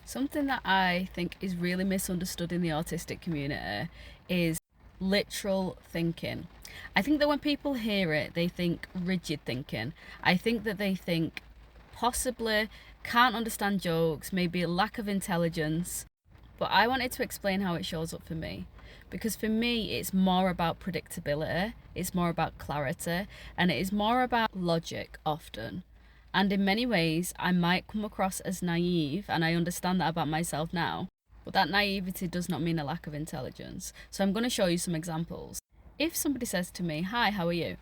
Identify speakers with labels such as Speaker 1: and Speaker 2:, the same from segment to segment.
Speaker 1: Something that I think is really misunderstood in the autistic community is literal thinking. I think that when people hear it, they think rigid thinking. I think that they think possibly can't understand jokes, maybe a lack of intelligence. But I wanted to explain how it shows up for me. Because for me, it's more about predictability, it's more about clarity, and it is more about logic often. And in many ways, I might come across as naive, and I understand that about myself now. But that naivety does not mean a lack of intelligence. So I'm going to show you some examples. If somebody says to me, "Hi, how are you?"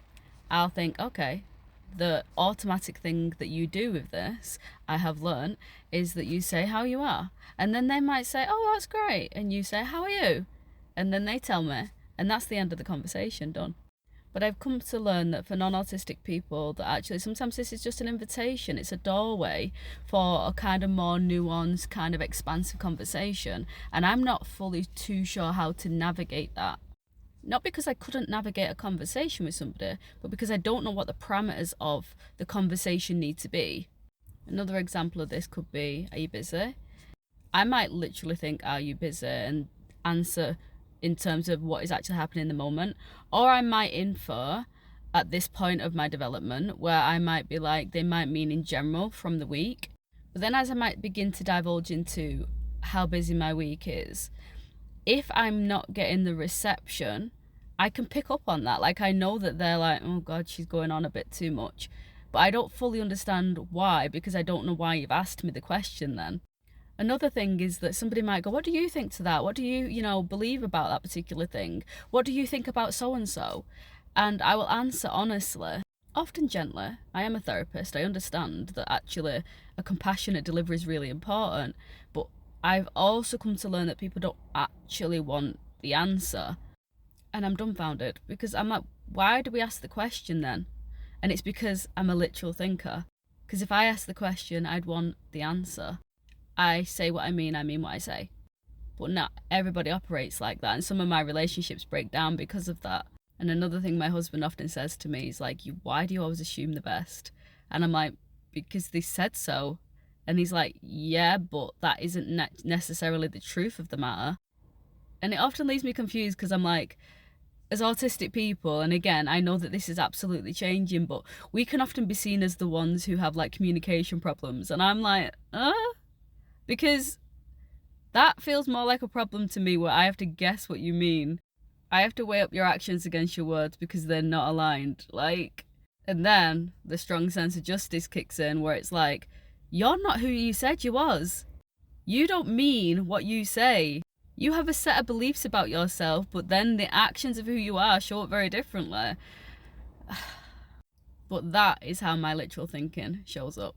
Speaker 1: I'll think, okay, the automatic thing that you do with this, I have learned, is that you say how you are. And then they might say, "Oh, that's great." And you say, "How are you?" And then they tell me. And that's the end of the conversation, done. But I've come to learn that for non-autistic people, that actually sometimes this is just an invitation. It's a doorway for a kind of more nuanced, kind of expansive conversation. And I'm not fully too sure how to navigate that. Not because I couldn't navigate a conversation with somebody, but because I don't know what the parameters of the conversation need to be. Another example of this could be, "Are you busy?" I might literally think, "Are you busy?" and answer in terms of what is actually happening in the moment. Or I might infer at this point of my development where I might be like, they might mean in general from the week. But then as I might begin to divulge into how busy my week is, if I'm not getting the reception, I can pick up on that. Like, I know that they're like, "Oh God, she's going on a bit too much." But I don't fully understand why, because I don't know why you've asked me the question then. Another thing is that somebody might go, "What do you think to that? What do you believe about that particular thing? What do you think about so and so?" And I will answer honestly, often gently. I am a therapist. I understand that actually a compassionate delivery is really important. But I've also come to learn that people don't actually want the answer. And I'm dumbfounded because I'm like, why do we ask the question then? And it's because I'm a literal thinker. Because if I ask the question, I'd want the answer. I say what I mean what I say. But not everybody operates like that, and some of my relationships break down because of that. And another thing my husband often says to me is like, why do you always assume the best? And I'm like, because they said so. And he's like, yeah, but that isn't necessarily the truth of the matter. And it often leaves me confused because I'm like, as autistic people, and again, I know that this is absolutely changing, but we can often be seen as the ones who have like communication problems. And I'm like, because that feels more like a problem to me where I have to guess what you mean. I have to weigh up your actions against your words because they're not aligned. Like, and then the strong sense of justice kicks in where it's like, you're not who you said you was. You don't mean what you say. You have a set of beliefs about yourself, but then the actions of who you are show up very differently. But that is how my literal thinking shows up.